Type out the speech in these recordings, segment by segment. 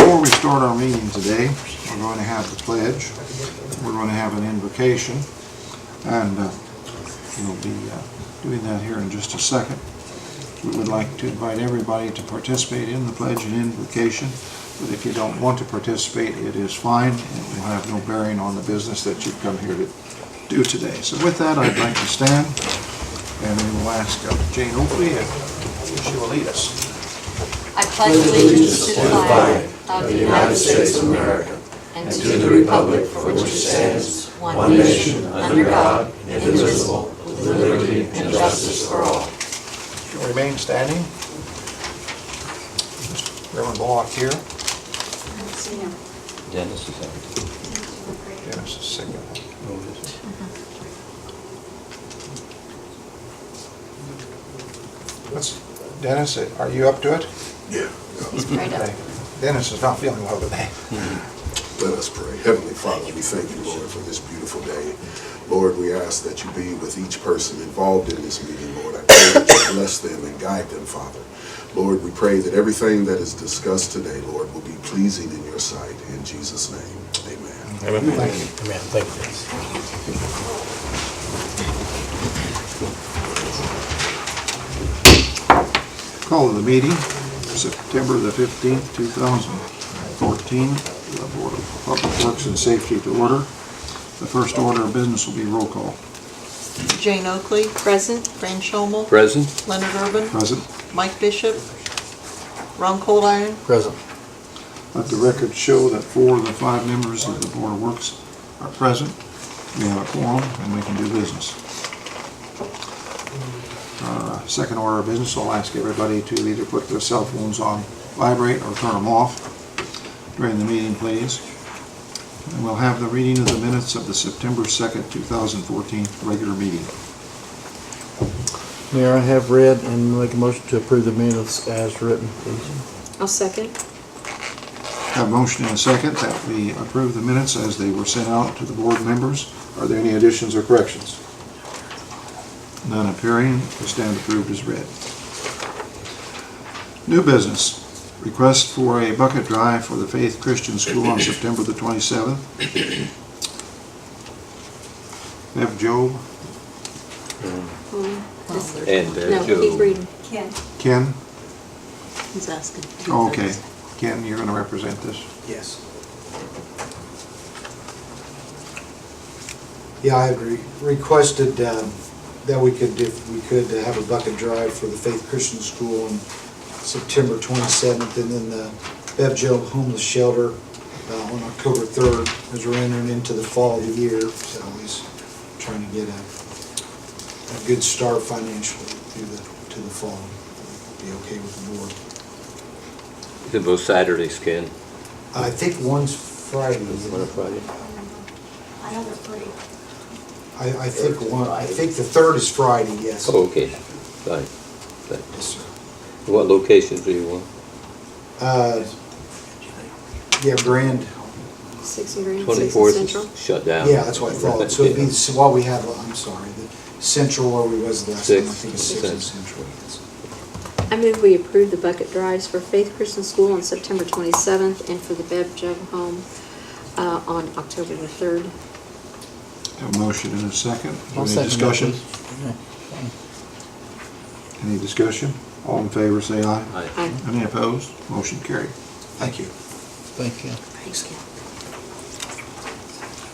Before we start our meeting today, we're going to have the pledge. We're going to have an invocation, and we'll be doing that here in just a second. We would like to invite everybody to participate in the pledge and invocation, but if you don't want to participate, it is fine. It will have no bearing on the business that you've come here to do today. So with that, I'd like to stand, and we will ask Jane Oakley if she will lead us. I pledge allegiance to the flag of the United States of America and to the republic for which it stands, one nation, under God, indivisible, with liberty and justice for all. You'll remain standing. Reverend Block here. Dennis is second. Dennis is second. Dennis, are you up to it? Yeah. Right up. Okay. Dennis is not feeling well today. Let us pray. Heavenly Father, we thank you, Lord, for this beautiful day. Lord, we ask that you be with each person involved in this meeting, Lord. I pray that you bless them and guide them, Father. Lord, we pray that everything that is discussed today, Lord, will be pleasing in your sight. In Jesus' name, amen. Amen. Thank you. Amen. Thank you. Call of the meeting, September the 15th, 2014. The Board of Public Works and Safety to order. The first order of business will be roll call. Jane Oakley. Present. Fran Schomel. Present. Leonard Urban. Present. Mike Bishop. Ron Coldiron. Present. Let the record show that 4 of the 5 members of the Board of Works are present. We have a quorum and we can do business. Second order of business, I'll ask everybody to either put their cell phones on vibrate or turn them off during the meeting, please. And we'll have the reading of the minutes of the September 2nd, 2014 regular meeting. Mayor, I have read and make a motion to approve the minutes as written, please. I'll second. Have a motion and a second that we approve the minutes as they were sent out to the board members. Are there any additions or corrections? None appearing, we stand approved as read. New business. Request for a bucket drive for the Faith Christian School on September the 27th. Bev Job. And No, Joe. keep reading. Ken? He's asking. Oh, okay. Ken, you're going to represent this. Yes. Yeah, I agree. Requested that we could, if we could, have a bucket drive for the Faith Christian School on September 27th, and then the Bev Job Homeless Shelter on October 3rd, as we're entering into the fall of the year. So he's trying to get a good start financially to the fall. Be okay with the board. You said both Saturdays, Ken. I think one's Friday. isn't On a it? Friday. I know they're free. I think the 3rd is Friday, yes. Oh, okay. Fine. Fine. Yes, sir. What locations do you want? Yeah, Grand, 6 and Grand, 6 and 24th Central. is shut down. yeah, that's what I thought. So it'd be, while we have, I'm sorry, the Central where we was the last time, I think it's 6 and Central. yes. I move we approve the bucket drives for Faith Christian School on September 27th and for the Bev Job Home on October the 3rd. Have a motion and a second. Is there I'll any second that, discussion? please. Any discussion? All in favor, say aye. Aye. Aye. Any opposed? Motion carried. Thank you. Thank you. Thanks, Ken.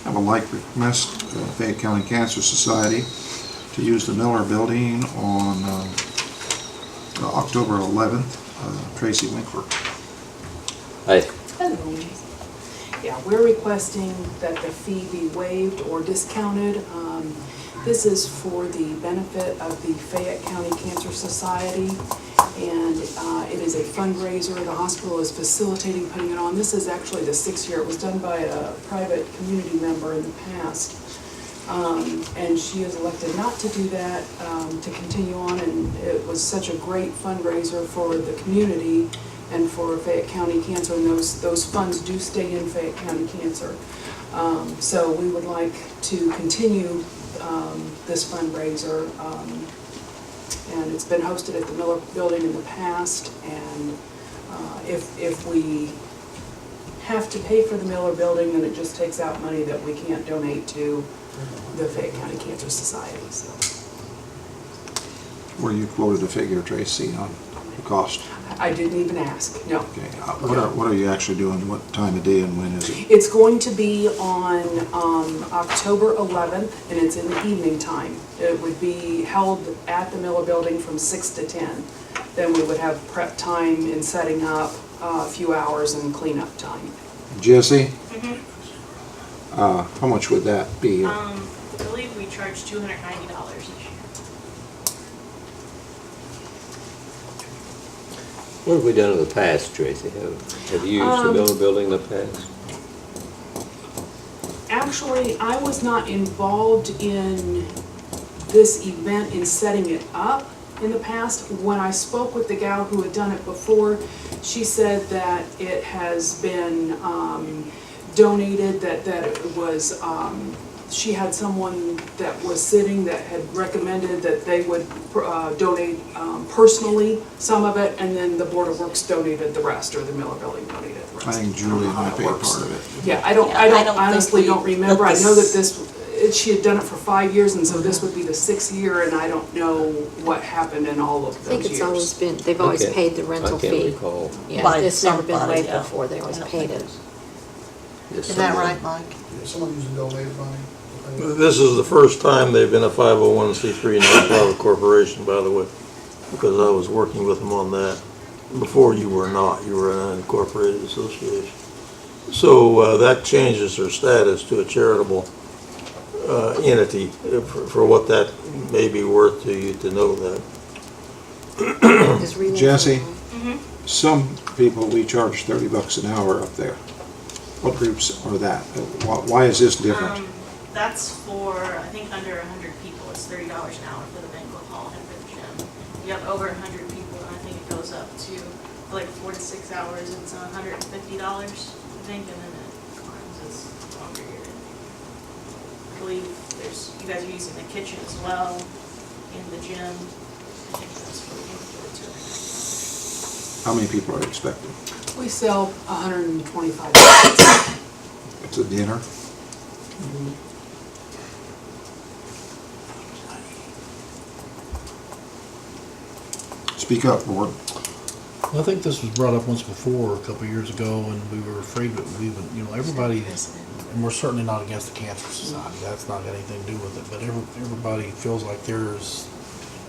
I would like to request Fayette County Cancer Society to use the Miller Building on October 11th. Tracy Winkler. Aye. Hello. Yeah, we're requesting that the fee be waived or discounted. This is for the benefit of the Fayette County Cancer Society, and it is a fundraiser. The hospital is facilitating putting it on. This is actually the 6th year. It was done by a private community member in the past, and she has elected not to do that, to continue on, and it was such a great fundraiser for the community and for Fayette County Cancer, and those funds do stay in Fayette County Cancer. So we would like to continue this fundraiser, and it's been hosted at the Miller Building in the past, and if we have to pay for the Miller Building, then it just takes out money that we can't donate to the Fayette County Cancer Society, so. Where you quoted a figure, Tracy, on the cost. I didn't even ask, no. Okay, what are you actually doing? What time of day and when is it? It's going to be on October 11th, and it's in the evening time. It would be held at the Miller Building from 6 to 10. Then we would have prep time in setting up, a few hours, and cleanup time. Jesse? How much would that be? I believe we charge $290 each year. What have we done in the past, Tracy? Have you used the Miller Building in the past? Actually, I was not involved in this event in setting it up in the past. When I spoke with the gal who had done it before, she said that it has been donated, that it was, she had someone that was sitting that had recommended that they would donate personally some of it, and then the Board of Works donated the rest, or the Miller Building donated the rest. I think Julie how might that pay works. part of it. Yeah, I don't think honestly we don't remember. put I know that this- she had done it for 5 years, and so this would be the 6th year, and I don't know what happened in all of I think those it's always years. been, they've always Okay. paid the rental I can't fee. recall. Yeah, By it's never been somebody, waived yeah. before, they always I don't paid think it. Just Is that someone- right, Mike? Someone using donated money. This is the first time they've been a 501c3 nonprofit corporation, by the way, because I was working with them on that. Before you were not, you were an unincorporated association. So that changes their status to a charitable entity, for what that may be worth to you to know that. Just relay Jesse? it. Some people, we charge $30 an hour up there. What groups are that? Why is this different? That's for, I think, under 100 people. It's $30 an hour for the banquet hall and for the gym. You have over 100 people, and I think it goes up to, for like 4 to 6 hours, it's $150, I think, and then it climbs as longer you're in. I believe you guys are using the kitchen as well, in the gym. I think that's what we can do it to. How many people are expected? We sell 125. It's a dinner? Speak up, board. I think this was brought up once before, a couple of years ago, and we were afraid that we would, everybody, and we're certainly not against the Cancer Society, that's not got anything to do with it, but everybody feels like theirs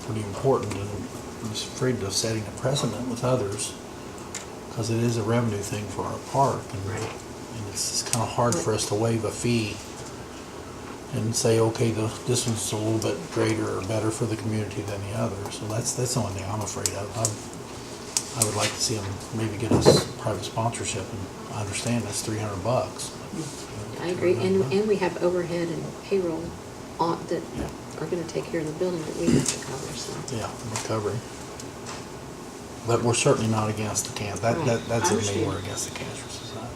pretty important, and I'm just afraid of setting a precedent with others, because it is a revenue thing for our park, and it's kind of hard for us to waive a fee and say, okay, this one's a little bit greater or better for the community than the other. So that's the only thing I'm afraid of. I would like to see them maybe get us private sponsorship, and I understand that's $300. I agree, and we have overhead and payroll that are gonna take care of the building that we have to cover, so. Yeah, recovery. But we're certainly not against the cancer. That's I what mean understand. we're against the Cancer Society.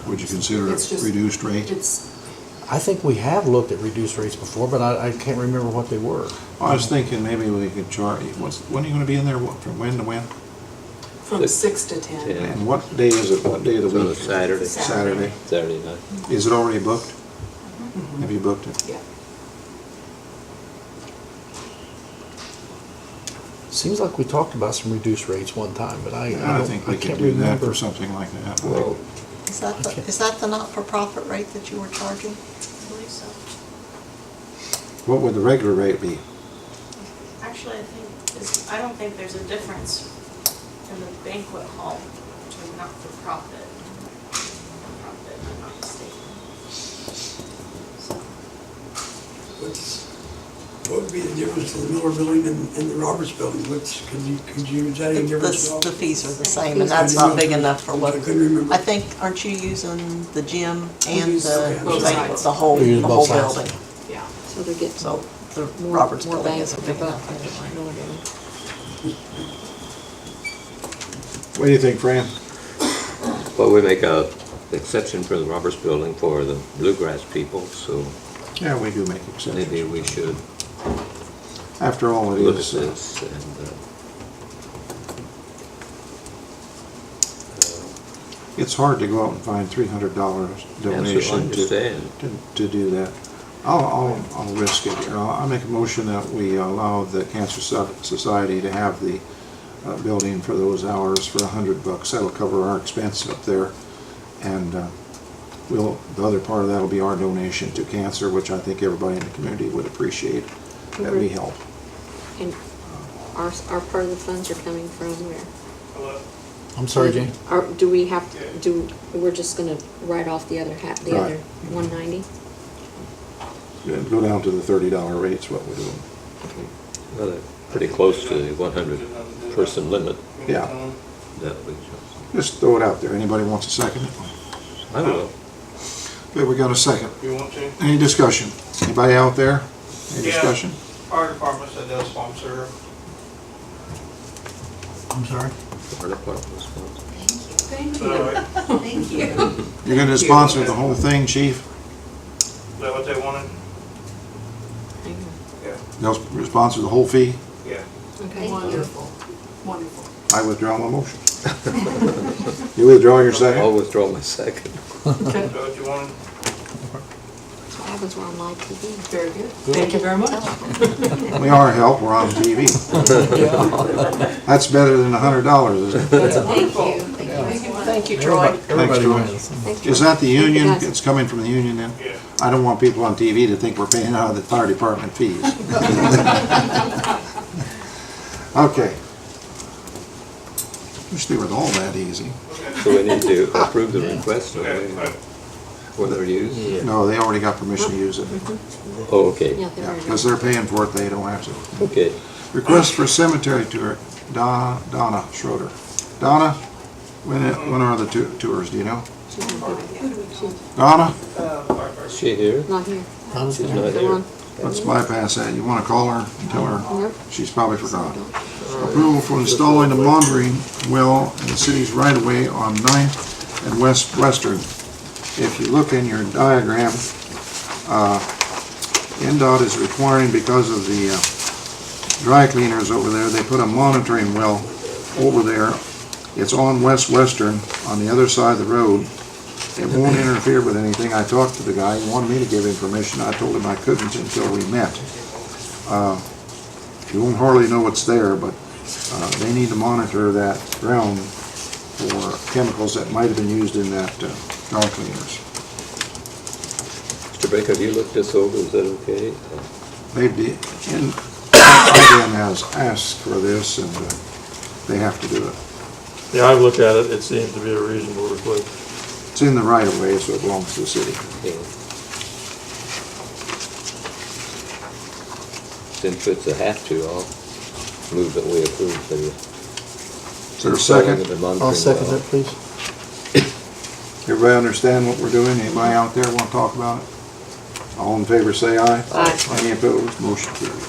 Would you consider It's a just- reduced rate? I think we have looked at reduced rates before, but I can't remember what they were. I was thinking maybe we could charge, when are you gonna be in there, from when to when? From 6 to 10. Yeah. And what day is it, what day of the It's on a week? Saturday. Saturday. Saturday night. Is it already booked? Have you booked it? Yeah. Seems like we talked about some reduced rates one time, but I think we could can't do that remember. for something like that. Well, Is that the not-for-profit rate that you were charging? I believe so. What would the regular rate be? Actually, I don't think there's a difference in the banquet hall between not-for-profit and profit, if I'm not mistaken. So, What would be the difference in the Miller Building and the Roberts Building? Could you, is that any difference at all? The fees are the same, and that's not big enough for what, I couldn't remember. I think, aren't you using the gym and use both sides. the whole We use both sides. building? Yeah. So they're getting So the more Roberts more building bang isn't for their big buck enough. than the Miller Building. What do you think, Fran? well, we make a exception for the Roberts Building for the bluegrass people, so Yeah, we do make exceptions. maybe we should After all, it look at is, this and it's hard to go out and find $300 donation I understand. to do that. I'll risk it here. I'll make a motion that we allow the Cancer Society to have the building for those hours for $100. That'll cover our expense up there. And the other part of that will be our donation to cancer, which I think everybody in the community would appreciate that we help. And our part of the funds are coming from where? I'm sorry, Jane? Do we have, we're just gonna write off the other half, the Right. other 190? Go down to the $30 rates, what we're doing. Okay. Well, they're pretty close to the 100-person limit. Yeah, That would just throw it out there. Anybody wants a second? I will. Okay, we got a second. You want to? Any discussion? Anybody out there? Any Yeah. discussion? Fire department said they'll sponsor. I'm sorry? Fire department response. Thank Is that all right? Thank you. You're gonna sponsor the whole thing, chief? Is that what they wanted? Yeah. They'll sponsor the whole fee? Yeah. Okay. Wonderful, wonderful. I withdraw my motion. You withdraw your second? I'll withdraw my second. Is that what you wanted? So I was on live TV. Very good. Thank you very much. We are help, we're on TV. That's better than $100, isn't it? Thank you. Thank you, Troy. Everybody Troy. wins. Thank you. Is that the Thank you, union? guys. It's coming from the union then? Yeah. I don't want people on TV to think we're paying out of the fire department fees. Okay. Wish they were all that easy. So we need to approve the request Okay. for their use? No, they already got permission to use it. Oh, okay. Yeah, they're already. Because they're paying for it, they don't have to. Okay. Request for cemetery tour, Donna Schroeder. Donna, when are the tours, do you know? Donna, Is she here? Not here. She's not Come here. on. let's bypass that. You want to call her and tell her? Nope. She's probably forgot. Approval for installing a monitoring well in the city's right-of-way on 9th and Western. If you look in your diagram, NDOT is requiring, because of the dry cleaners over there, they put a monitoring well over there. It's on Western, on the other side of the road. It won't interfere with anything. I talked to the guy, he wanted me to give him permission. I told him I couldn't until we met. You won't hardly know what's there, but they need to monitor that ground for chemicals that might have been used in that dry cleaners. Mr. Baker, have you looked this over? Is that okay? They did, and IDM has asked for this, and they have to do it. Yeah, I've looked at it, it seems to be a reasonable request. It's in the right of way, so it belongs to the city. Yeah. Since it's a have to, I'll move that we approve the. Is there a second? I'll second that, please. Everybody understand what we're doing? Anybody out there want to talk about it? All in favor, say aye. Aye. Any opposed? Motion carried.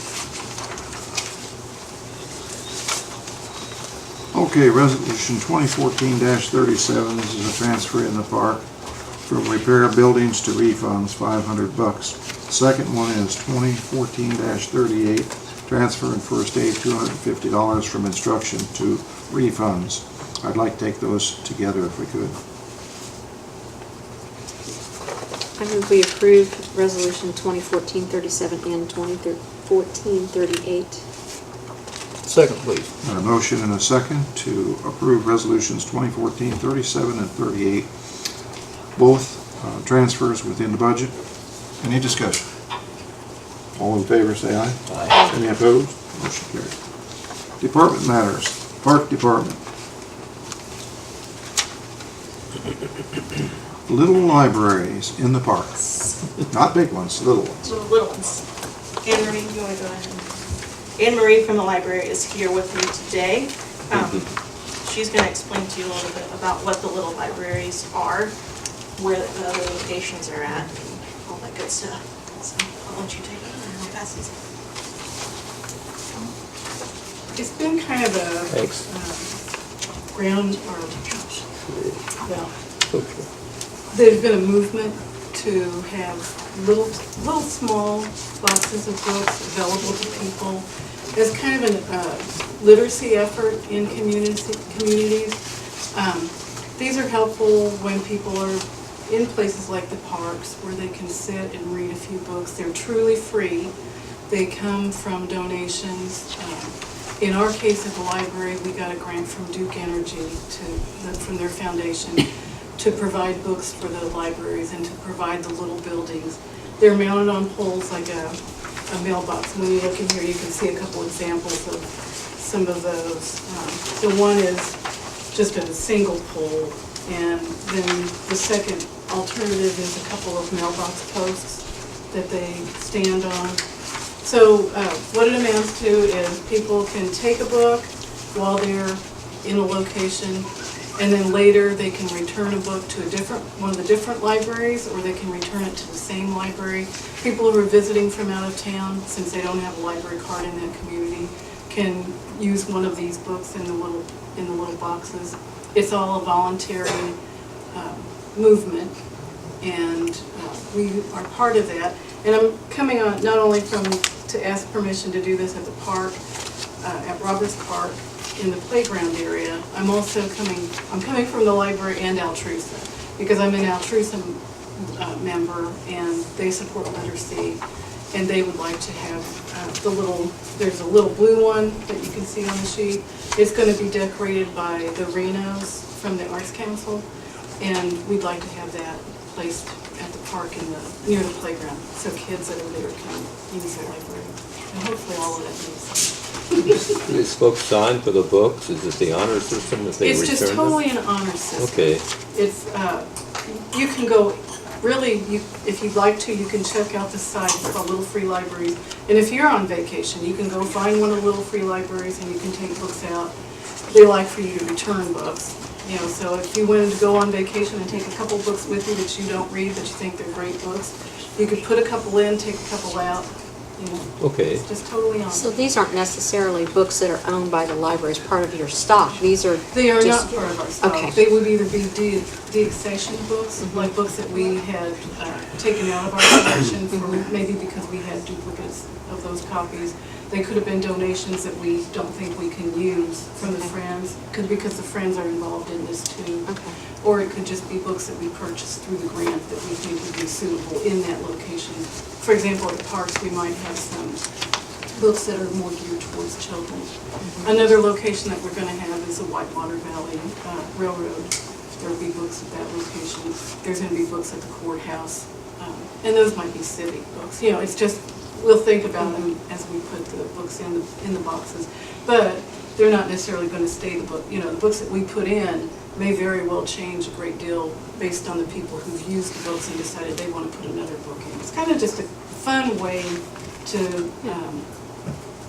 Okay, resolution 2014-37, this is a transfer in the park from repair of buildings to refunds, $500. Second one is 2014-38, transfer in first aid, $250 from instruction to refunds. I'd like to take those together if we could. I move we approve resolution 2014-37 and 2014-38. Second, please. Got a motion and a second to approve resolutions 2014-37 and 38, both transfers within the budget. Any discussion? All in favor, say aye. Aye. Any opposed? Motion carried. Department matters. Park Department. Little libraries in the park. Not big ones, little ones. So the little ones. Anne Marie, you want to go ahead? Anne Marie from the library is here with me today. She's going to explain to you a little bit about what the little libraries are, where the other locations are at, and all that good stuff. So I'll let you take it and I'll pass these. It's been kind of a Thanks. ground, or, well, Okay. there's been a movement to have little small boxes of books available to people as kind of a literacy effort in communities. These are helpful when people are in places like the parks where they can sit and read a few books. They're truly free. They come from donations. In our case at the library, we got a grant from Duke Energy from their foundation to provide books for the libraries and to provide the little buildings. They're mounted on poles like a mailbox. When you look in here, you can see a couple examples of some of those. The one is just a single pole, and then the second alternative is a couple of mailbox posts that they stand on. So what it amounts to is people can take a book while they're in a location, and then later they can return a book to one of the different libraries, or they can return it to the same library. People who are visiting from out of town, since they don't have a library card in that community, can use one of these books in the little boxes. It's all a voluntary movement, and we are part of that. And I'm coming on not only to ask permission to do this at the park, at Roberts Park, in the playground area. I'm coming from the library and Altrusa, because I'm an Altrusa member, and they support literacy, and they would like to have there's a little blue one that you can see on the sheet. It's going to be decorated by the Renos from the Arts Council, and we'd like to have that placed at the park near the playground, so kids that are there can use the library. And hopefully all of that makes sense. Do these folks sign for the books? Is it the honor system that they return It's just them? totally an honor system. Okay. It's, you can go, really, if you'd like to, you can check out the site, it's called Little Free Libraries. And if you're on vacation, you can go find one of the Little Free Libraries and you can take books out. They like for you to return books. You know, so if you wanted to go on vacation and take a couple books with you that you don't read, but you think they're great books, you could put a couple in, take a couple out, you know. Okay. It's just totally on. So these aren't necessarily books that are owned by the library as part of your stock. These are They are not just- part of our stock. Okay. They would either be de-accession books, like books that we had taken out of our collection for maybe because we had duplicates of those copies. They could have been donations that we don't think we can use from the Friends, because the Friends are involved in this too. Okay. Or it could just be books that we purchased through the grant that we think would be suitable in that location. For example, at the parks, we might have some books that are more geared towards children. Another location that we're going to have is the Whitewater Valley Railroad. There will be books at that location. There's going to be books at the courthouse. And those might be civic books. You know, it's just, we'll think about them as we put the books in the boxes. But they're not necessarily going to stay the book. You know, the books that we put in may very well change a great deal based on the people who've used the books and decided they want to put another book in. It's kind of just a fun way to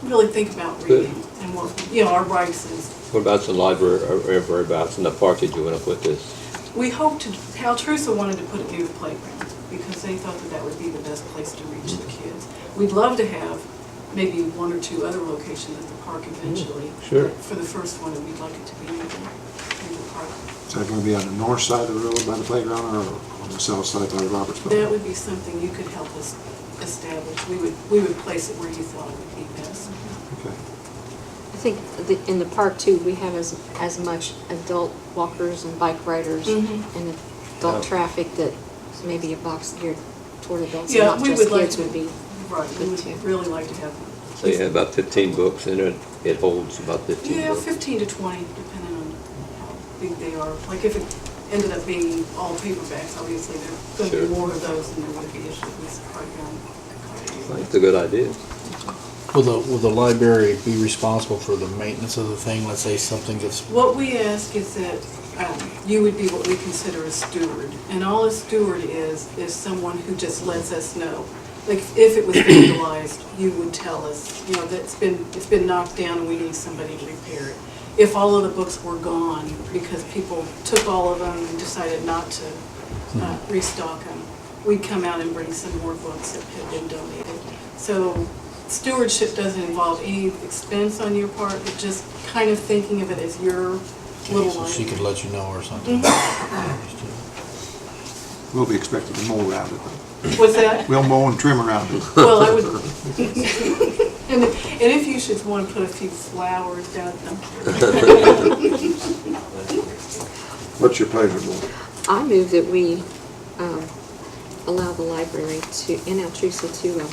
really think about reading and what, you know, our rights is. What about the library box in the park? Did you want to put this? We hope to, Altrusa wanted to put it near the playground because they thought that that would be the best place to reach the kids. We'd love to have maybe one or two other locations at the park eventually. Sure. But for the first one, we'd like it to be near the park. Is that going to be on the north side of the road by the playground or on the south side by the Roberts Building? That would be something you could help us establish. We would place it where you thought it would be best. Okay. I think in the park too, we have as much adult walkers and bike riders and adult traffic that maybe a box geared toward adults and Yeah, not we just would like kids to, would be right, we good too. would really like to have. So you have about 15 books in it. It holds about 15 Yeah, books. 15 to 20, depending on how big they are. Like if it ended up being all paperbacks, obviously there are going to Sure. be more of those than there would be if it was hardbound. I think it's a good idea. Will the library be responsible for the maintenance of the thing? Let's say something gets, What we ask is that you would be what we consider a steward. And all a steward is someone who just lets us know. Like if it was vandalized, you would tell us, you know, that it's been knocked down and we need somebody to repair it. If all of the books were gone because people took all of them and decided not to restock them, we'd come out and bring some more books that had been donated. So stewardship doesn't involve any expense on your part, but just kind of thinking of it as your little so line. she could let you know or something. We'll be expected to mow around it. What's that? We'll mow and trim around it. Well, I would, and if you should want to put a few flowers down, no. What's your pleasure, board? I move that we allow the library to, in Altrusa, to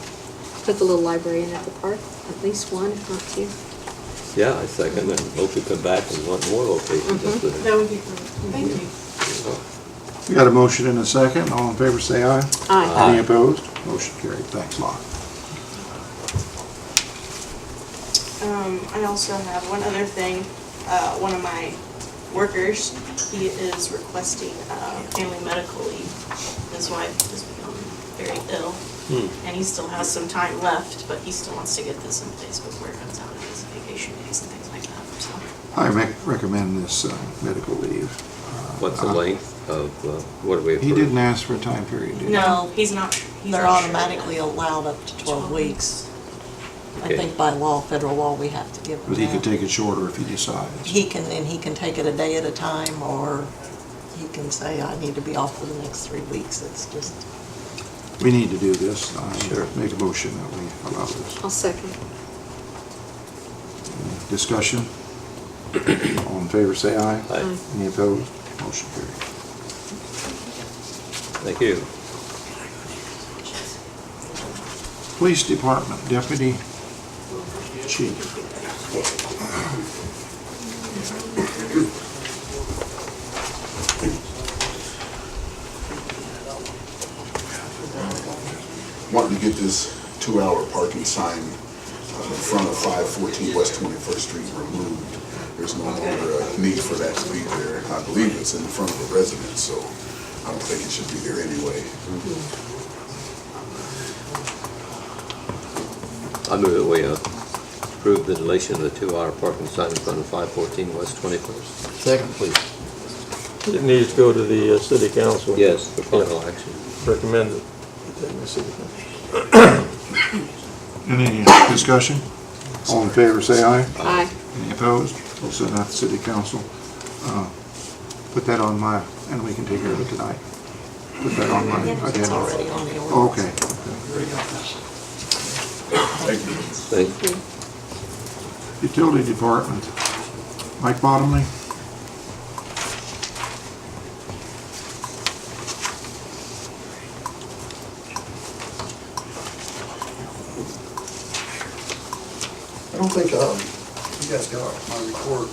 put the little library in at the park, at least one, if not two. Yeah, I second, and hope you come back and want more locations up there. That would be great. Thank you. We got a motion and a second. All in favor, say aye. Aye. Any opposed? Motion carried. Thanks a lot. I also have one other thing. One of my workers, he is requesting family medical leave. His wife has become very ill, and he still has some time left, but he still wants to get this in place before it runs out of his vacation days and things like that, so. I recommend this medical leave. What's the length of, what do we approve? He didn't ask for a time period, did he? No, he's not. He's They're not sure. automatically allowed up to 12 weeks. I Okay. think by law, federal law, we have to give them But he could that. take it shorter if he decides. He can take it a day at a time, or he can say, I need to be off for the next 3 weeks. It's just, We need to do this. I Sure. make a motion that we allow this. I'll second. Discussion? All in favor, say aye. Aye. Any opposed? Motion carried. Thank you. Police Department Deputy Chief. Wanting to get this 2-hour parking sign in front of 514 West 21st Street removed. There's no longer a need for that to be there. I believe it's in front of a residence, so I don't think it should be there anyway. I move that we approve the deletion of the 2-hour parking sign in front of 514 West 21st. Second, please. It needs to go to the city council. Yes, for final action. Recommend it. In the city council. Any discussion? All in favor, say aye. Aye. Any opposed? We'll send that to City Council. Put that on my, and we can take care of it tonight. Put that on my it's agenda. already on the order. Okay. Thank you. Utility Department. Mike Bottomley? I don't think, you guys got my report.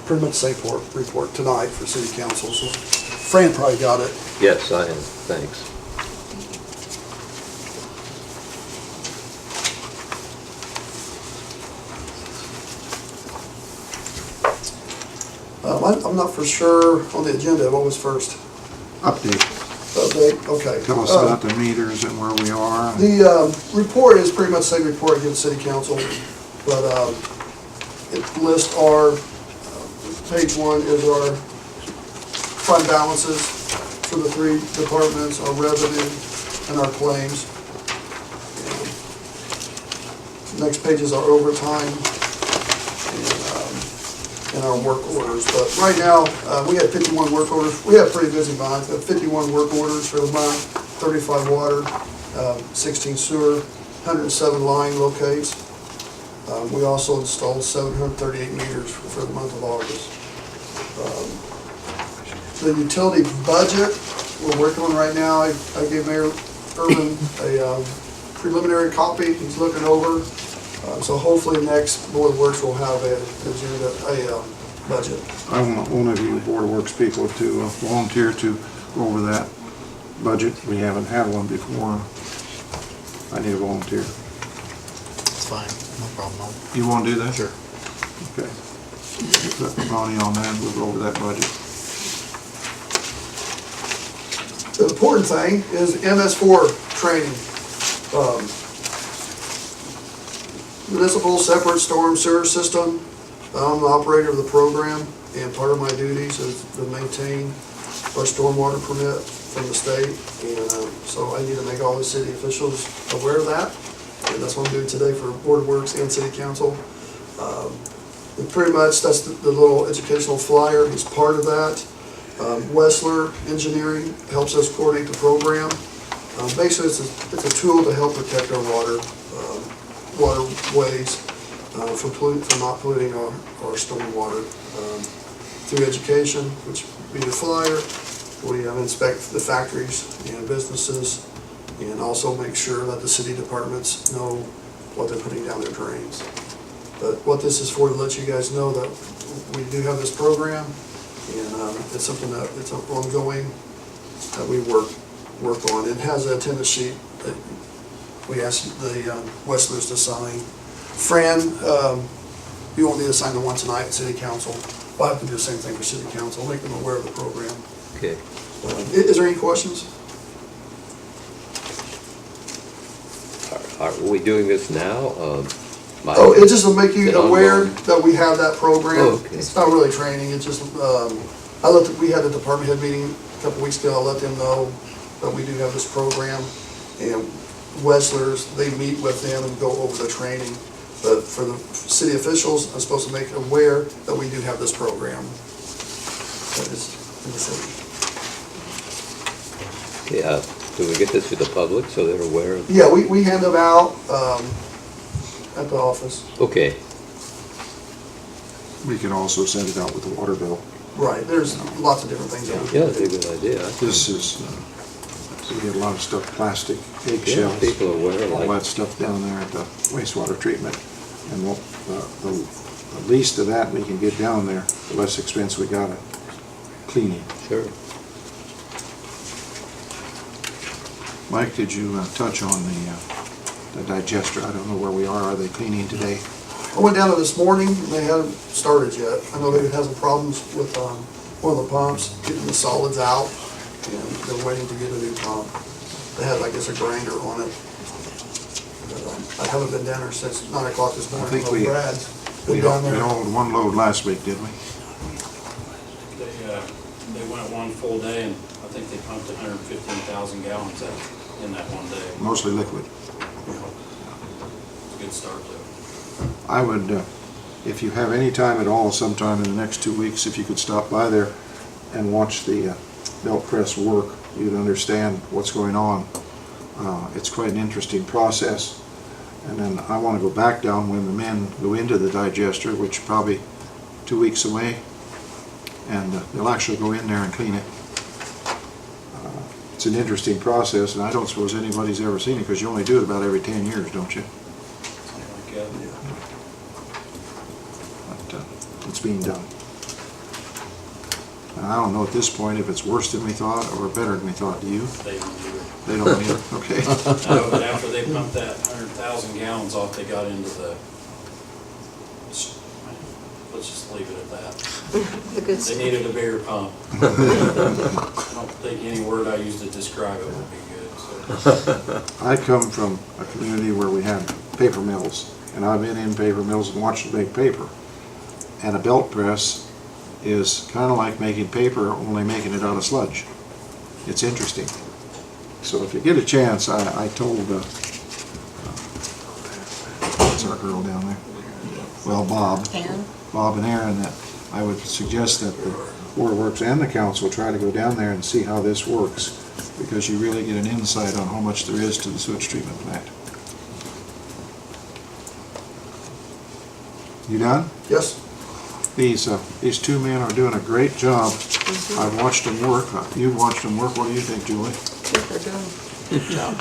Pretty much safe report tonight for city council, so Fran probably got it. Yes, I am. Thanks. I'm not for sure on the agenda, what was first? Update. Update, okay. Tell us about the meters and where we are. The report is pretty much the same report against city council, but it lists our, page 1 is our fund balances for the 3 departments, our revenue and our claims. Next page is our overtime and our work orders. But right now, we had 51 work orders. We have pretty busy month. We have 51 work orders for the month, 35 water, 16 sewer, 107 line locates. We also installed 738 meters for the month of August. The utility budget we're working on right now, I gave Mayor Urban a preliminary copy. He's looking over. So hopefully next Board of Works will have a budget. I want one of you Board of Works people to volunteer to go over that budget. We haven't had one before. I need a volunteer. It's fine, no problem. You want to do that? Sure. Okay. Put Ronnie on that, we'll go over that budget. The important thing is MS4 training. Municipal separate storm sewer system. I'm the operator of the program, and part of my duties is to maintain our stormwater permit from the state. And so I need to make all the city officials aware of that. And that's what I'm doing today for Board of Works and City Council. And pretty much that's the little educational flyer is part of that. Wessler Engineering helps us coordinate the program. Basically, it's a tool to help protect our waterways. for not polluting our stormwater. Through education, which would be the flyer, we inspect the factories and businesses, and also make sure that the city departments know what they're putting down their drains. But what this is for, to let you guys know that we do have this program, and it's something that it's ongoing that we work on. It has an attendance sheet that we asked the Westlers to sign. Fran, you won't need to sign the one tonight at City Council. We'll have to do the same thing for City Council, make them aware of the program. Okay. Is there any questions? Are we doing this now? Oh, it's just to make Is you it aware ongoing? that we have that program. Oh, okay. It's not really training, it's just, we had a department head meeting a couple weeks ago, I let them know that we do have this program. And Westlers, they meet with them and go over the training. But for the city officials, I'm supposed to make aware that we do have this program. That is in the city. Yeah, do we get this to the public so they're aware of? Yeah, we hand them out at the office. Okay, We can also send it out with the water bill. Right, there's lots of different things that we yeah, can that's a do. good idea. This is, we get a lot of stuff, plastic, Yeah, eggshells, people are aware, all that like, stuff down there at the wastewater treatment. And the least of that we can get down there, the less expense we got at cleaning. sure. Mike, did you touch on the digester? I don't know where we are. Are they cleaning today? I went down there this morning, and they haven't started yet. I know they had some problems with one of the pumps, getting the solids out, and they're waiting to get a new pump. They had, I guess, a grinder on it. But, I haven't been down there since 9 o'clock this morning. I think I know Brad's we been down there. hauled one load last week, did we? They went one full day, and I think they pumped 115,000 gallons out in that one day. Mostly liquid. It's a good start to it. I would, if you have any time at all, sometime in the next 2 weeks, if you could stop by there and watch the belt press work, you'd understand what's going on. It's quite an interesting process. And then I want to go back down when the men go into the digester, which is probably 2 weeks away, and they'll actually go in there and clean it. It's an interesting process, and I don't suppose anybody's ever seen it, because you only do it about every 10 years, don't you? Something like that. But it's being done. And I don't know at this point if it's worse than we thought or better than we thought. Do you? They don't do it. They don't either. Okay. No, but after they pumped that 100,000 gallons off, they got into the, let's just leave it at that. The good They stuff. needed a bigger pump. I don't think any word I used to describe it would be good, so. I come from a community where we had paper mills, and I've been in paper mills and watched them make paper. And a belt press is kind of like making paper, only making it out of sludge. It's interesting. So if you get a chance, I told, what's our girl down there? Well, Bob. Aaron? Bob and Aaron, that I would suggest that the Board of Works and the council try to go down there and see how this works, because you really get an insight on how much there is to the sewage treatment plant. You done? Yes? These two men are doing a great job. I've watched them work. You've watched them work. What do you think, Julie? I think they're doing a good job.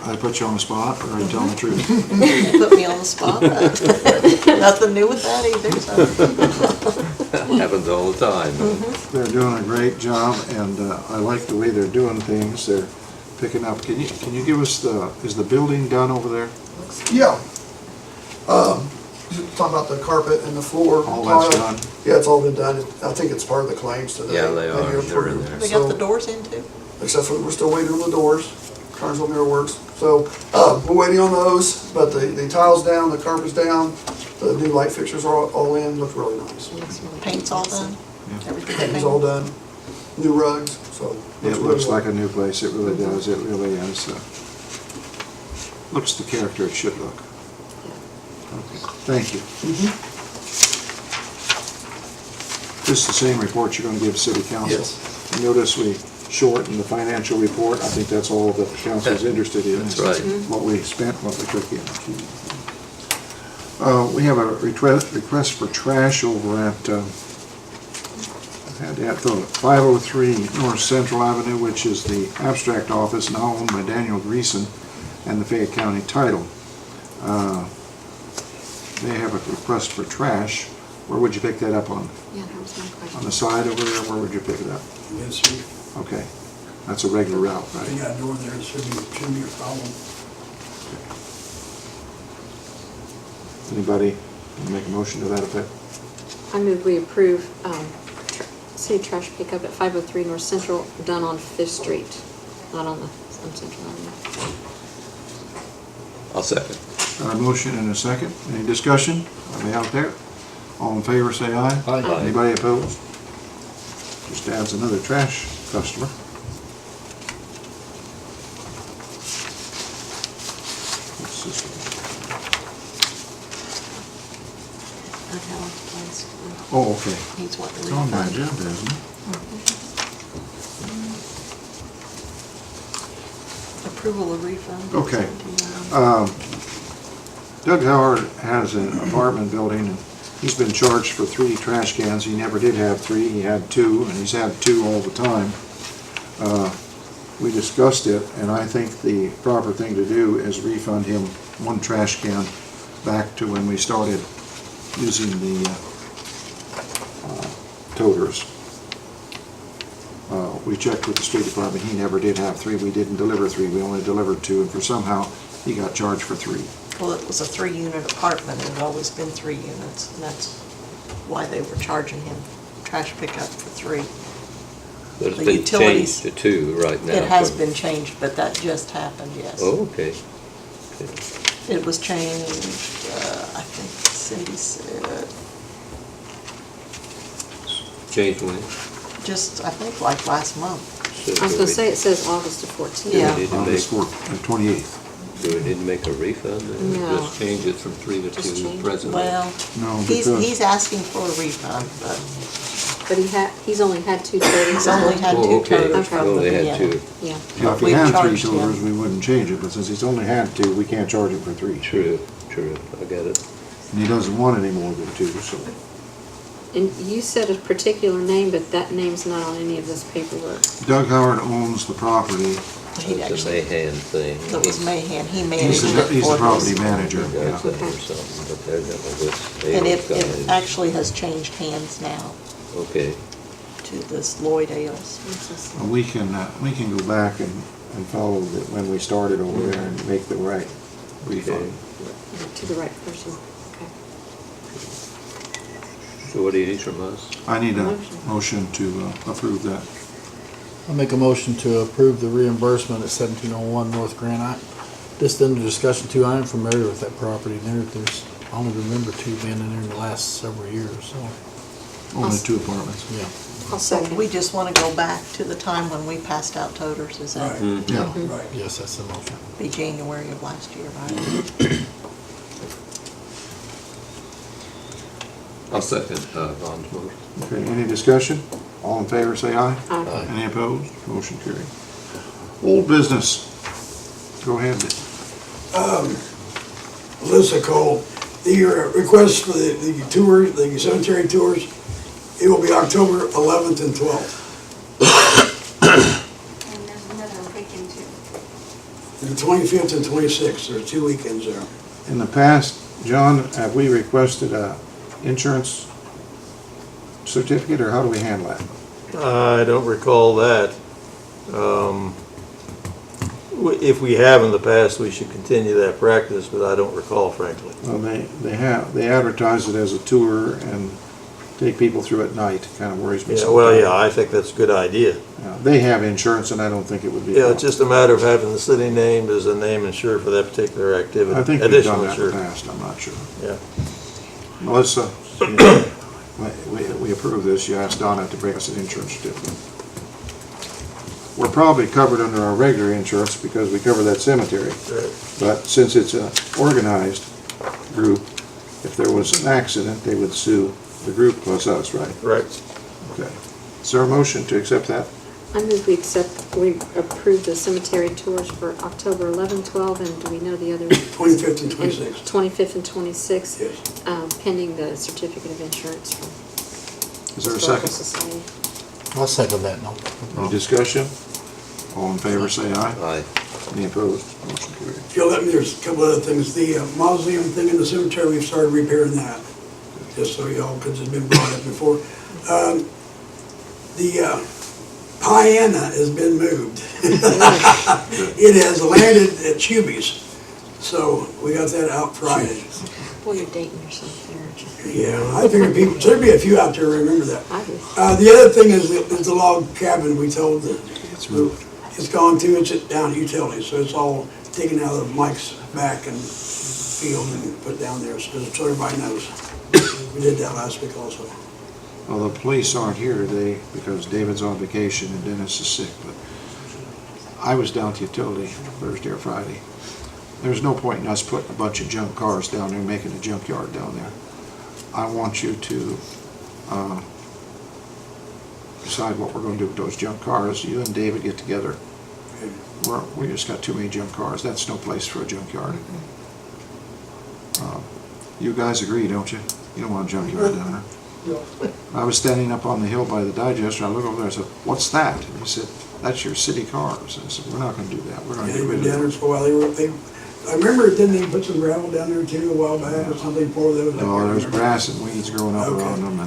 I put you on the spot, or are you telling the truth? Put me on the spot. Nothing new with that either, so. That happens all the time. They're doing a great job, and I like the way they're doing things. They're picking up. Can you give us is the building done over there? Yeah. Talking about the carpet and the floor. All that's tile. done? Yeah, it's all been done. I think it's part of the claims today. Yeah, they are. That you're They're in approved. there. They got the So- doors in too? Except for, we're still waiting on the doors, Carnesville Mirror Works. So, we're waiting on those, but the tile's down, the carpet's down, the new light fixtures are all in, look really nice. Paint's all done? Everything Painting's all done, new rugs, so. It looks like a new place. It really does. It really is. Looks the character it should look. Okay. Thank you. This is the same report you're going to give City Council? Yes. You notice we shortened the financial report. I think that's all that the council is interested in. That's right. What we spent, what we took in. We have a request for trash over at, had that thought, 503 North Central Avenue, which is the abstract office now owned by Daniel Greason and the Fayette County Title. They have a request for trash. Where would you pick that up on? Yeah, that was my question. On the side over there? Where would you pick it up? Yes, sir. Okay, that's a regular route, They right? got a door there, it shouldn't be a problem. Anybody make a motion to that effect? I move we approve city trash pickup at 503 North Central, done on Fifth Street, not on Central Avenue. I'll second. Got a motion and a second. Any discussion? Are they out there? All in favor, say aye. Aye. Aye. Anybody opposed? Just adds another trash customer. What's this one? Oh, okay. He's wanting It's to on my refund. agenda, isn't it? Approval of refund. Okay. $17. Doug Howard has an apartment building, and he's been charged for 3 trash cans. He never did have 3, he had 2, and he's had 2 all the time. We discussed it, and I think the proper thing to do is refund him 1 trash can back to when we started using the toters. We checked with the street department, he never did have 3, we didn't deliver 3, we only delivered 2, and for somehow, he got charged for 3. Well, it was a 3-unit apartment, it had always been 3 units, and that's why they were charging him trash pickup for 3. But it's The been utilities- changed to 2 right now. It has from- been changed, but that just happened, yes. Oh, okay. Okay. It was changed, I think Cindy said, Changed when? just, I think like last month. So I was do gonna we- say, it says August of 14. Yeah. Do we need to August make, 28th. do we need to make a refund? Or No. Just change it from 3 to Just 2 change it. presently? Well, No, he's because asking for a refund, but But he's only had 2 totals. he's only had Oh, 2 okay. toters Okay. from the Only had beginning. 2. Yeah. yeah, if he we had 3 charged him. toters, we wouldn't change it, but since he's only had 2, we can't charge him for 3. True, true. I get it. And he doesn't want any more than 2, so. And you said a particular name, but that name's not on any of this paperwork. Doug Howard owns the property. He It's a actually, Mahan thing. that was Mahan, he He's managed it the for property us. manager. Guys Yeah. that or something, but they're gonna just, they And don't it guys. actually has changed hands now Okay, to this Lloyd Ailes. Well, we can go back and follow when we started over there and make the right refund. To the right person. Okay. so what do you need from us? I need a motion to approve that. I'll make a motion to approve the reimbursement at 1701 North Granite. Just under discussion too, I am familiar with that property there. I only remember 2 being in there in the last several years, so, Only 2 apartments. yeah. I'll So second. we just want to go back to the time when we passed out toters, is that Right. Yeah. Right. Yes, that's the motion. be January of last year, right? I'll second Ron's motion. Okay, any discussion? All in favor, say aye. Aye. Any opposed? Motion carried. Old business. Go ahead. Alyssa called, the request for the tours, the cemetery tours, it will be October 11th and 12th. And there's another weekend too. The 25th and 26th, there are 2 weekends there. In the past, John, have we requested a insurance certificate, or how do we handle that? I don't recall that. If we have in the past, we should continue that practice, but I don't recall frankly. Well, they advertise it as a tour and take people through at night. Kind of worries me Yeah, sometimes. well, yeah, I think that's a good idea. They have insurance, and I don't think it would be. a Yeah, problem. it's just a matter of having the city named as a name insured for that particular activity. I think we've Additional done that in the insured. past, I'm not sure. Yeah. Melissa, we approve this, you asked Donna to bring us an insurance certificate. We're probably covered under our regular insurance because we cover that cemetery. Right. But since it's an organized group, if there was an accident, they would sue the group plus us, right? Right. Okay. Is there a motion to accept that? I move we approve the cemetery tours for October 11, 12, and do we know the other? 25th and 26th. 25th and 26th. Yes. Pending the certificate of insurance from Is there a Historical second? Society. I'll second that, no. Any discussion? All in favor, say aye. Aye. Any opposed? Motion carried. If you'll let me, there's a couple other things. The mausoleum thing in the cemetery, we've started repairing that, just so y'all, because it's been brought up before. The Piana has been moved. It has landed at Chuby's, so we got that out Friday. Boy, you're dating yourself there, aren't you? Yeah, I figured people, there'd be a few out there who remember that. I do. The other thing is the log cabin we told that It's moved. it's gone to, it's down at utilities, so it's all taken out of Mike's back and field and put down there, so everybody knows. We did that last week also. Well, the police aren't here today because David's on vacation and Dennis is sick, but I was down to utility Thursday or Friday. There's no point in us putting a bunch of junk cars down there and making a junkyard down there. I want you to decide what we're gonna do with those junk cars. You and David get together. We just got too many junk cars. That's no place for a junkyard. You guys agree, don't you? You don't want a junkyard down there. I was standing up on the hill by the digester. I looked over there and said, "What's that?" And he said, "That's your city cars." And I said, "We're not going to do that. We're going to Yeah, get they were rid down of there them." for a while. I remember, didn't they put some gravel down there too a while back or something before those? No, there's grass and weeds growing up around them.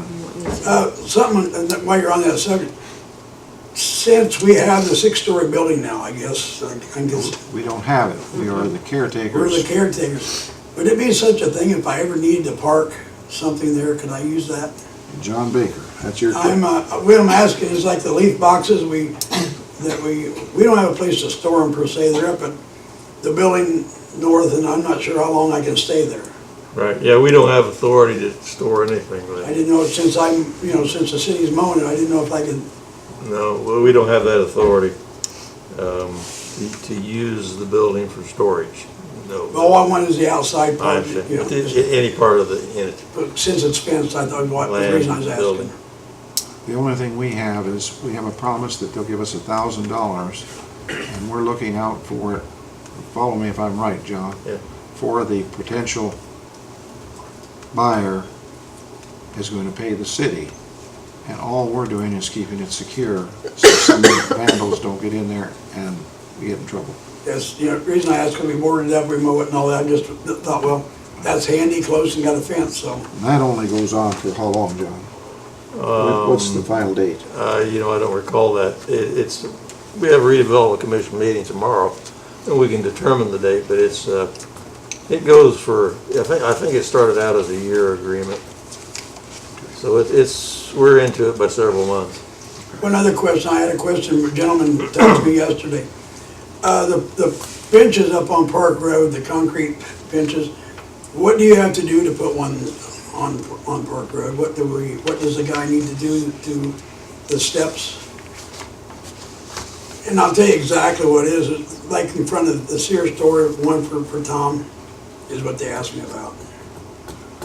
Something, while you're on that subject, since we have the 6-story building now, I guess, We don't have it. We are the caretakers. we're the caretakers. Would it be such a thing if I ever needed to park something there, could I use that? John Baker, that's your. What I'm asking is like the leaf boxes, we don't have a place to store them per se. They're up at the building north, and I'm not sure how long I can stay there. Right, yeah, we don't have authority to store anything, I but, didn't know, since since the city's mowing it, I didn't know if I could, no, well, we don't have that authority to use the building for storage, no. all I want is the outside I part. understand, You know, any part of the entity. but since it's fenced, I thought, what, the Land, reason I was building. asking. The only thing we have is, we have a promise that they'll give us $1,000, and we're looking out for it. Follow me if I'm right, John. Yeah. For the potential buyer is going to pay the city, and all we're doing is keeping it secure, so some vandals don't get in there and we get in trouble. Yes, the reason I asked, 'cause we boarded it up, we mow it and all that, I just thought, well, that's handy, close, and got a fence, so. And that only goes on for how long, John? What's the final date? I don't recall that. We have a redevelopment commission meeting tomorrow, and we can determine the date, but it goes for, I think it started out as a year agreement. So we're into it by several months. One other question, I had a question, a gentleman talked to me yesterday. The benches up on Park Road, the concrete benches, what do you have to do to put one on Park Road? What does the guy need to do to the steps? And I'll tell you exactly what it is, it's like in front of the Sears store, one for Tom, is what they asked me about.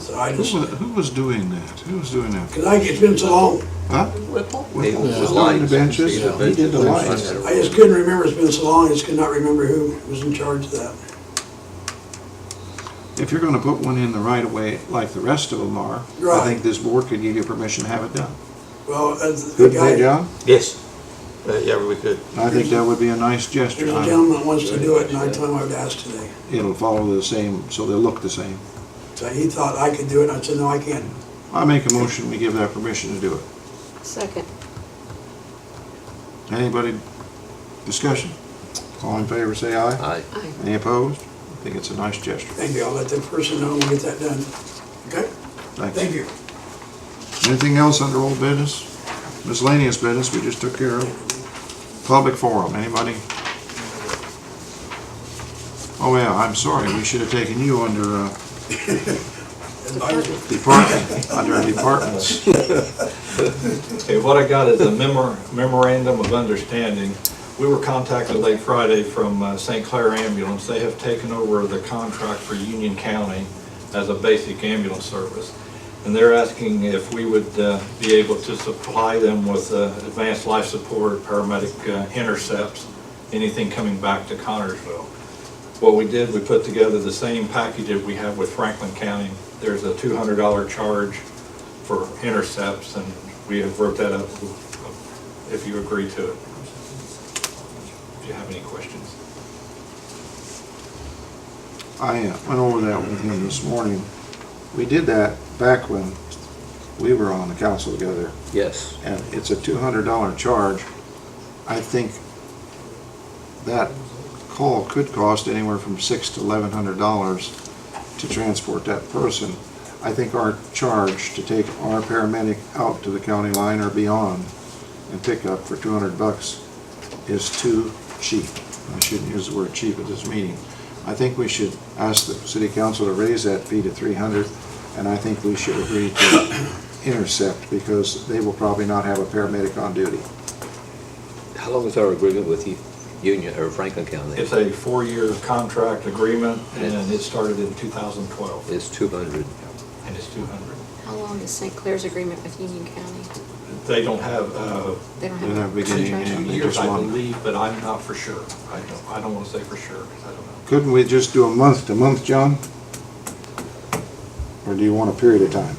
So I just, Who was doing that? Who was doing that? because it's been so long, Huh? Whipple? He Was was doing lights. the benches? He He did the lights. I just couldn't remember, it's been so long, I just could not remember who was in charge of that. If you're gonna put one in the right of way like the rest of them are, I Right. think this board could give you permission to have it done. Well, as the Couldn't they, guy, John? Yes. Yeah, we could. I think that would be a nice gesture. there's a gentleman that wants to do it, and I told him I would ask today. It'll follow the same, so they'll look the same. So he thought I could do it, and I said, no, I can't. I make a motion, we give that permission to do it. Second. Anybody, discussion? All in favor, say aye. Aye. Aye. Any opposed? I think it's a nice gesture. Thank you, I'll let the person know and we'll get that done. Okay? Thank you. Anything else under old business? Miscellaneous business, we just took care of. Public forum, anybody? Oh yeah, I'm sorry, we should have taken you under, under departments. Okay, what I got is a memorandum of understanding. We were contacted late Friday from St. Clair Ambulance. They have taken over the contract for Union County as a basic ambulance service. And they're asking if we would be able to supply them with advanced life support, paramedic intercepts, anything coming back to Connersville. What we did, we put together the same package that we have with Franklin County. There's a $200 charge for intercepts, and we have wrote that up if you agree to it. If you have any questions. I went over that with him this morning. We did that back when we were on the council together, Yes. and it's a $200 charge. I think that call could cost anywhere from $600 to $1,100 to transport that person. I think our charge to take our paramedic out to the county line or beyond and pick up for $200 is too cheap. I shouldn't use the word cheap at this meeting. I think we should ask the city council to raise that fee to $300, and I think we should agree to intercept, because they will probably not have a paramedic on duty. How long is our agreement with Union, or Franklin County? It's a 4-year contract agreement, and it started in 2012, It's 200. and it's 200. How long is St. Clair's agreement with Union County? They don't have They don't They have have a beginning and contract? end. They years, just I want- believe, but I'm not for sure. I don't want to say for sure, because I don't know. Couldn't we just do a month to month, John? Or do you want a period of time?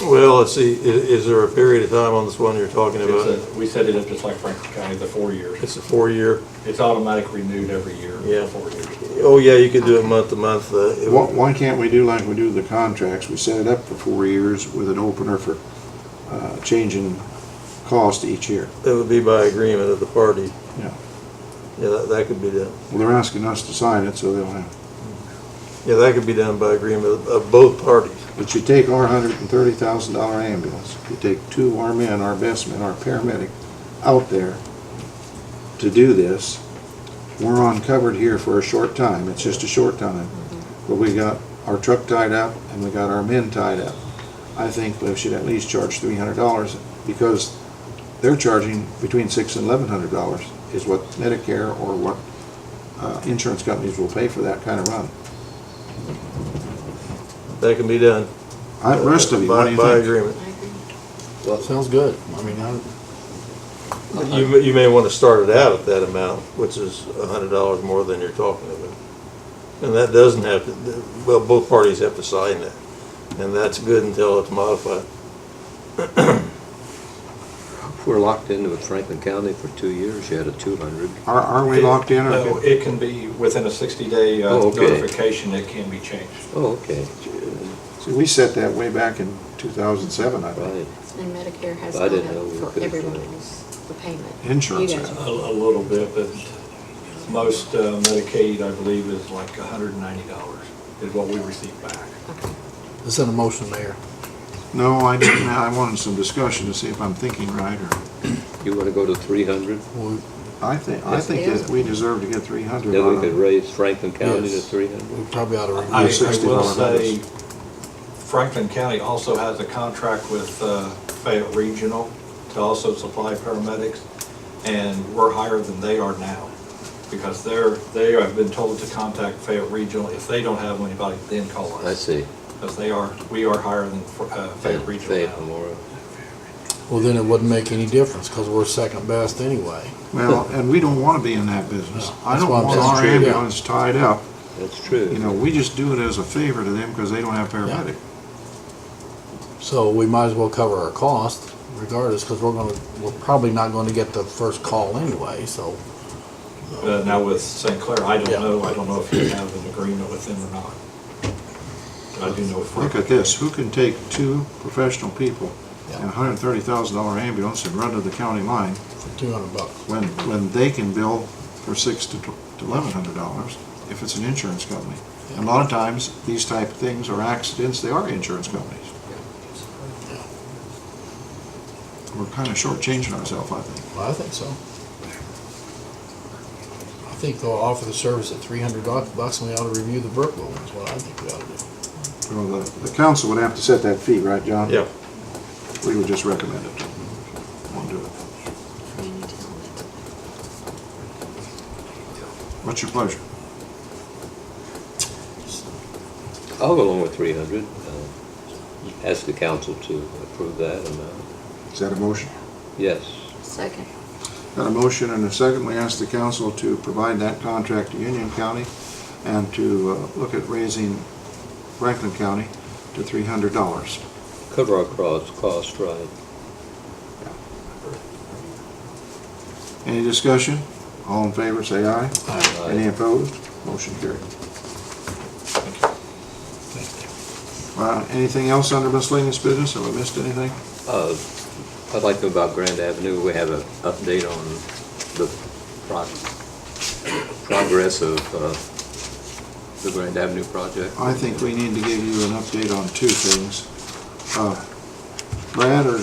Well, let's see, is there a period of time on this one you're talking about? We set it up just like Franklin County, the 4 years. It's a 4-year? It's automatic renewed every year, Yeah. for 4 years. Oh, yeah, you could do it month to month. Why can't we do like we do the contracts? We set it up for 4 years with an opener for changing cost each year. It would be by agreement of the party. Yeah. Yeah, that could be done. Well, they're asking us to sign it, so they'll have. Yeah, that could be done by agreement of both parties. But you take our $130,000 ambulance, you take 2 of our men, our best men, our paramedic, out there to do this. We're on covered here for a short time, it's just a short time. But we got our truck tied up and we got our men tied up. I think we should at least charge $300, because they're charging between $600 and $1,100 is what Medicare or what insurance companies will pay for that kind of run. That can be done. The rest of you, what do you By think? agreement. Well, sounds good. I mean, You may want to start it out at that amount, which is $100 more than you're talking about. And that doesn't have to, well, both parties have to sign that. And that's good until it's modified. If we're locked in with Franklin County for 2 years, you had a 200. Are we locked in? Or No, it can be within a 60-day Oh, okay. notification, it can be changed. Oh, okay. See, we set that way back in 2007, I think. Right. And Medicare has I gone didn't know we up for could've everyone done it. else, the payment. Insurance You guys has. are- A little bit, but most Medicaid, I believe, is like $190 is what we receive back. Okay. is that a motion, Mayor? No, I didn't. I wanted some discussion to see if I'm thinking right, or You want to go to 300? Well, I think that we deserve to get 300 Then we on could it. raise Franklin County to Yes. 300? we probably ought to review I it. will $60 say, Franklin County also has a contract with Fayette Regional to also supply paramedics, and we're higher than they are now, because they have been told to contact Fayette Regional. If they don't have anybody, then call us. I see. Because we are higher than Fayette Regional Fayette now. Memorial. Well, then it wouldn't make any difference, because we're second best anyway. Well, and we don't want to be in that business. No, I that's don't why I'm want saying. our True, yeah. ambulance tied up. That's true. You know, we just do it as a favor to them because they don't have paramedic. So we might as well cover our cost regardless, because we're probably not going to get the first call anyway, so. Now with St. Clair, I Yeah. don't know if you have an agreement with them or not. But I do know. Look at this, who can take 2 professional people Yeah. and a $130,000 ambulance and run to the county line For $200. when they can bill for $600 to $1,100 if it's an insurance company. And a lot of times, these type of things or accidents, they are insurance companies. We're kind of shortchanging ourselves, I think. Well, I think so. I think they'll offer the service at $300 and we ought to review the Brookville one, is what I think we ought to do. Well, the council would have to set that fee, right, John? Yeah. We would just recommend it. Won't do it. What's your pleasure? I'll go along with 300. ask the council to approve that amount. Is that a motion? Yes. Second. Got a motion and a second. We ask the council to provide that contract to Union County and to look at raising Franklin County to $300. Cover our cost, right? Any discussion? All in favor, say aye. Aye. Any opposed? Motion carried. Anything else under miscellaneous business? Have I missed anything? I'd like to know about Grand Avenue. We have an update on the progress of the Grand Avenue project. I think we need to give you an update on two things. Brad or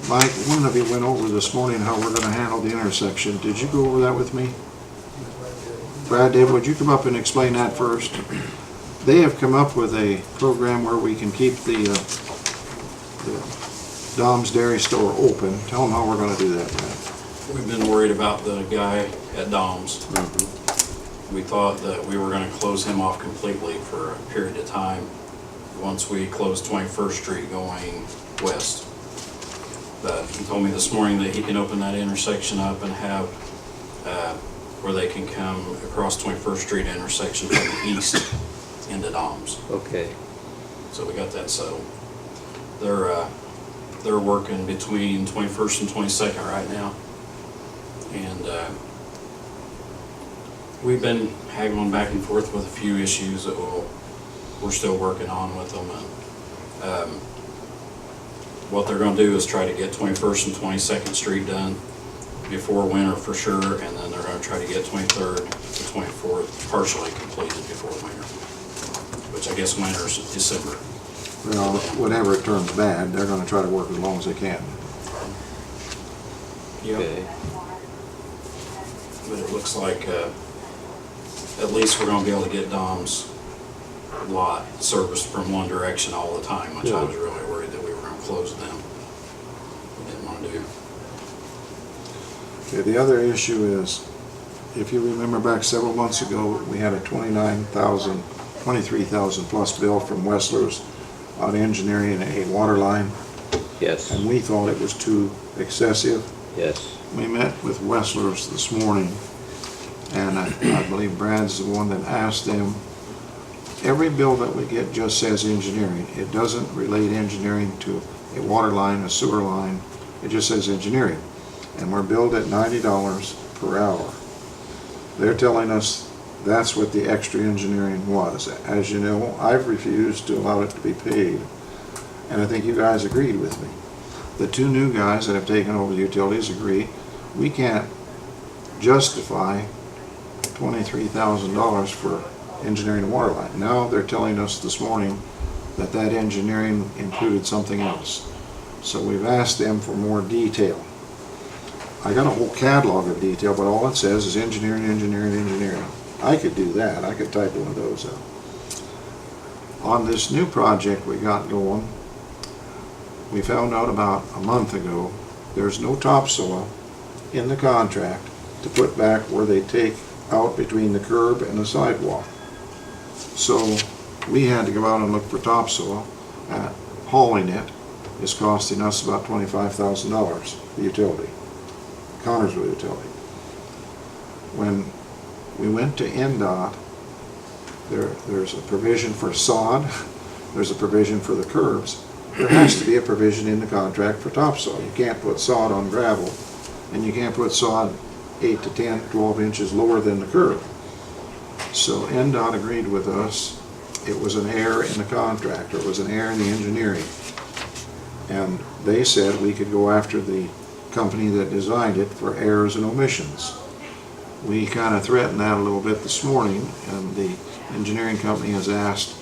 Mike, one of you went over this morning how we're gonna handle the intersection. Did you go over that with me? Brad, Dave, would you come up and explain that first? They have come up with a program where we can keep the Dom's Dairy Store open. Tell them how we're gonna do that, Brad. We've been worried about the guy at Dom's. We thought that we were gonna close him off completely for a period of time once we closed 21st Street going west. But he told me this morning that he can open that intersection up and have where they can come across 21st Street intersection from the east into Dom's. Okay. So we got that settled. They're working between 21st and 22nd right now. And we've been haggling back and forth with a few issues that we're still working on with them. And what they're going to do is try to get 21st and 22nd Street done before winter for sure, and then they're going to try to get 23rd to 24th partially completed before winter, which I guess winter is December. Well, whenever it turns bad, they're gonna try to work as long as they can. Yep. Okay. But it looks like at least we're going to be able to get Dom's lot serviced from one direction all the time, which I was really worried that we were going to close them. We didn't want to do. Okay, the other issue is, if you remember back several months ago, we had a $23,000 plus bill from Westlers on engineering a water line, Yes. and we thought it was too excessive. Yes. We met with Westlers this morning, and I believe Brad's the one that asked them, every bill that we get just says engineering. It doesn't relate engineering to a water line, a sewer line. It just says engineering. And we're billed at $90 per hour. They're telling us that's what the extra engineering was. As you know, I've refused to allow it to be paid, and I think you guys agreed with me. The two new guys that have taken over the utilities agree we can't justify $23,000 for engineering a water line. Now they're telling us this morning that that engineering included something else. So we've asked them for more detail. I got a whole catalog of detail, but all it says is engineering, engineering, engineering. I could do that. I could type one of those up. On this new project we got going, we found out about a month ago, there's no topsoil in the contract to put back where they take out between the curb and the sidewalk. So we had to go out and look for topsoil. Hauling it is costing us about $25,000, the utility, Connersville utility. When we went to NDOT, there's a provision for sod, there's a provision for the curbs. There has to be a provision in the contract for topsoil. You can't put sod on gravel, and you can't put sod 8 to 10, 12 inches lower than the curb. So NDOT agreed with us. It was an error in the contract, or it was an error in the engineering. And they said we could go after the company that designed it for errors and omissions. We kind of threatened that a little bit this morning, and the engineering company has asked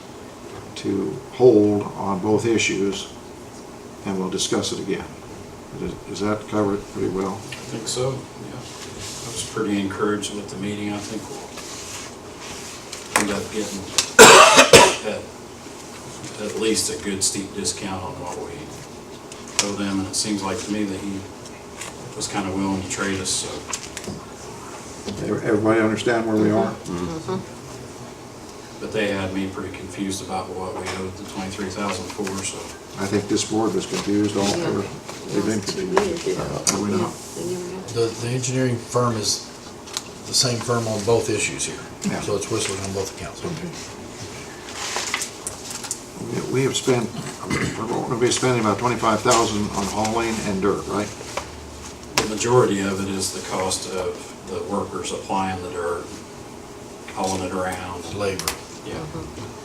to hold on both issues, and we'll discuss it again. Does that cover it pretty well? I think so, yeah. I was pretty encouraged with the meeting. I think we'll end up getting at least a good steep discount on what we owe them, and it seems like to me that he was kind of willing to trade us, so. Everybody understand where we are? But But they had me pretty confused about what we owed the 23,000 for, so. I think this board was confused all through. They've been confused. Are we not? The engineering firm is the same firm on both issues here. Yeah. So it's Whistler on both accounts. We have spent, we're going to be spending about 25,000 on hauling and dirt, right? The majority of it is the cost of the workers applying the dirt, hauling it around. Labor. Yeah.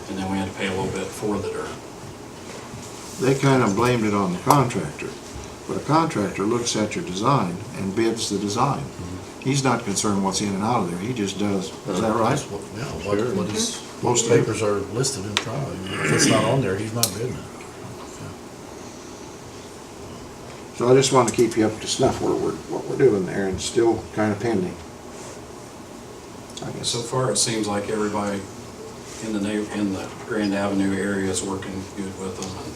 And then we had to pay a little bit for the dirt. They kind of blamed it on the contractor, but a contractor looks at your design and bids the design. He's not concerned what's in and out of there, he just does. Is that right? Yeah, what his, Most most of it. papers are listed in trial. If it's not on there, he's not bidding it. So I just want to keep you up to snuff where what we're doing there, and still kind of pending. I guess. So far, it seems like everybody in the Grand Avenue area is working good with them, and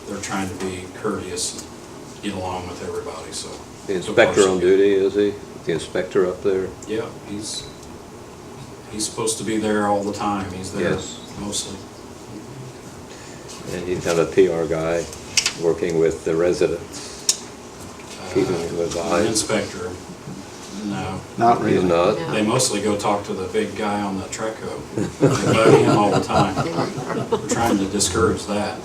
they're trying to be courteous and get along with everybody, so. The so far, inspector so on good. duty, is he? The inspector up there? Yeah, he's supposed to be there all the time. He's there Yes. mostly. And he's kind of a PR guy, working with the residents, keeping them An advised. inspector, no. Not really. He's not? They mostly go talk to the big guy on the Treco. They bug him all the time. We're trying to discourage that.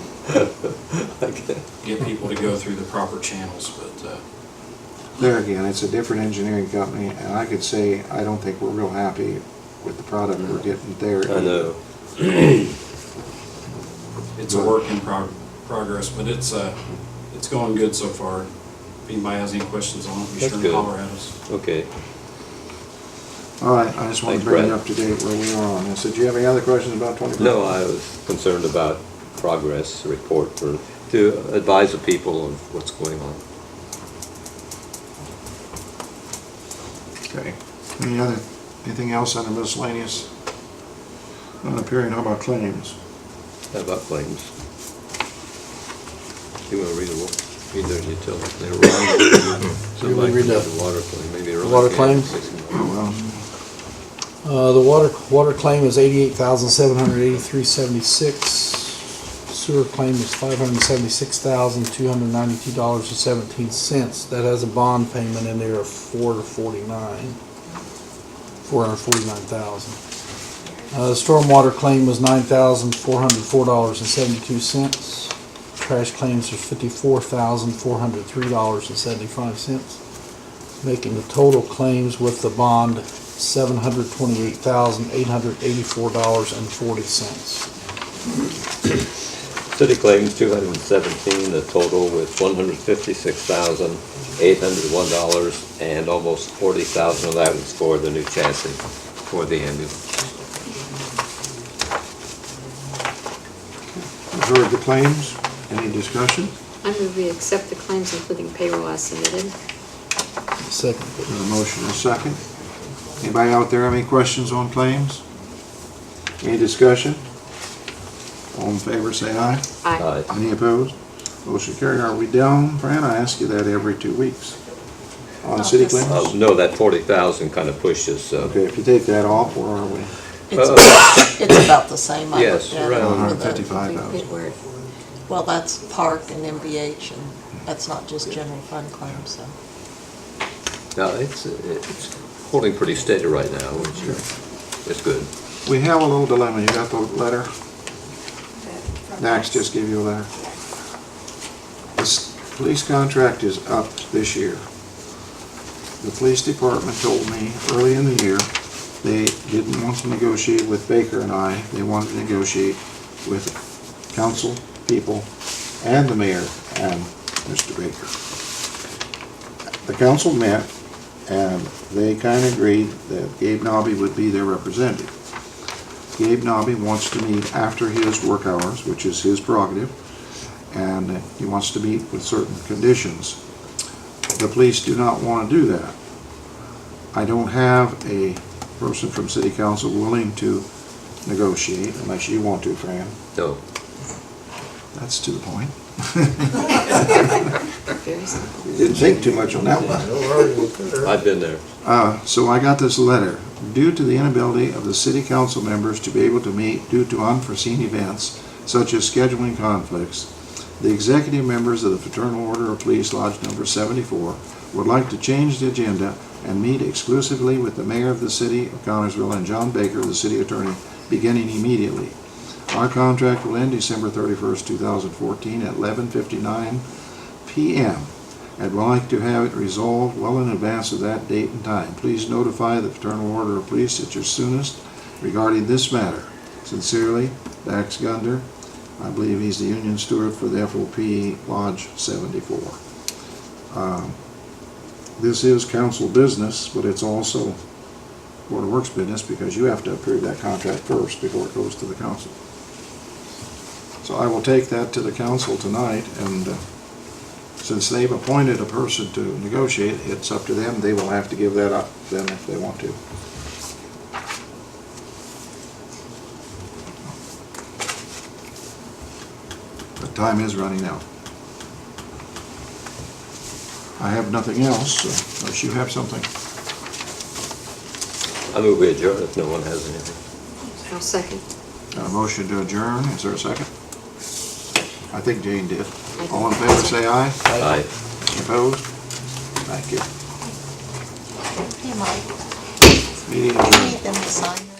Get people to go through the proper channels, but, There again, it's a different engineering company, and I could say, I don't think we're real happy with the product we're getting there. I know. it's a work in progress, but it's going good so far. If anybody has any questions on it, be That's sure good. to holler at us. Okay. All right, I just want to Thanks, bring you Brett. up to date where we are on this. Did you have any other questions about 25? No, I was concerned about progress report to advise the people of what's going on. Okay. Anything else under miscellaneous? Not appearing, how about claims? How about claims? You want to read them? Read their utilities. They're wrong. Somebody read can the- the water claim, maybe. the water claims? Oh, well, The water claim is $88,783.76. Sewer claim is $576,292.17. That has a bond payment in there of $449,000. The stormwater claim was $9,404.72. Trash claims are $54,403.75, making the total claims with the bond $728,884.40. City claims 217, the total with $156,801, and almost 40,000 of that was for the new chassis for the ambulance. you've heard the claims. Any discussion? I move we accept the claims including payroll as submitted. Second. There's a motion and a second. Anybody out there have any questions on claims? Any discussion? All in favor, say aye. Aye. Any opposed? Motion carried. Are we down, Fran? I ask you that every 2 weeks. On city claims? No, that 40,000 kind of pushes, Okay, if you take that off, where are we? It's about the same. I Yes, looked at it around for the- 155,000. Well, that's park and MVH, and that's not just general fund claims, so. no, it's holding pretty steady right now, which is good. We have a little dilemma. You got the letter? Max just gave you a letter. This police contract is up this year. The police department told me early in the year they didn't want to negotiate with Baker and I. They wanted to negotiate with council people and the mayor and Mr. Baker. The council met and they kind of agreed that Gabe Nobby would be their representative. Gabe Nobby wants to meet after his work hours, which is his prerogative, and he wants to meet with certain conditions. The police do not want to do that. I don't have a person from city council willing to negotiate, unless you want to, Fran. No. That's to the point. Very simple. Didn't think too much on that one. I've been there. So I got this letter. due to the inability of the city council members to be able to meet due to unforeseen events such as scheduling conflicts, the executive members of the Fraternal Order of Police Lodge Number 74 would like to change the agenda and meet exclusively with the mayor of the city of Connersville and John Baker, the city attorney, beginning immediately. Our contract will end December 31st, 2014 at 11:59 p.m. and would like to have it resolved well in advance of that date and time. Please notify the Fraternal Order of Police at your soonest regarding this matter. Sincerely, Dax Gunder. I believe he's the union steward for the FOP Lodge 74. This is council business, but it's also Board of Works business because you have to approve that contract first before it goes to the council. So I will take that to the council tonight, and since they've appointed a person to negotiate, it's up to them. They will have to give that up then if they want to. But time is running out. I have nothing else, so unless you have something. I move we adjourn if no one has anything. I'll second. Got a motion to adjourn. Is there a second? I think Jane did. All in favor, say aye. Aye. Opposed? Thank you. Hey, Mike. Meeting adjourned. Them to sign.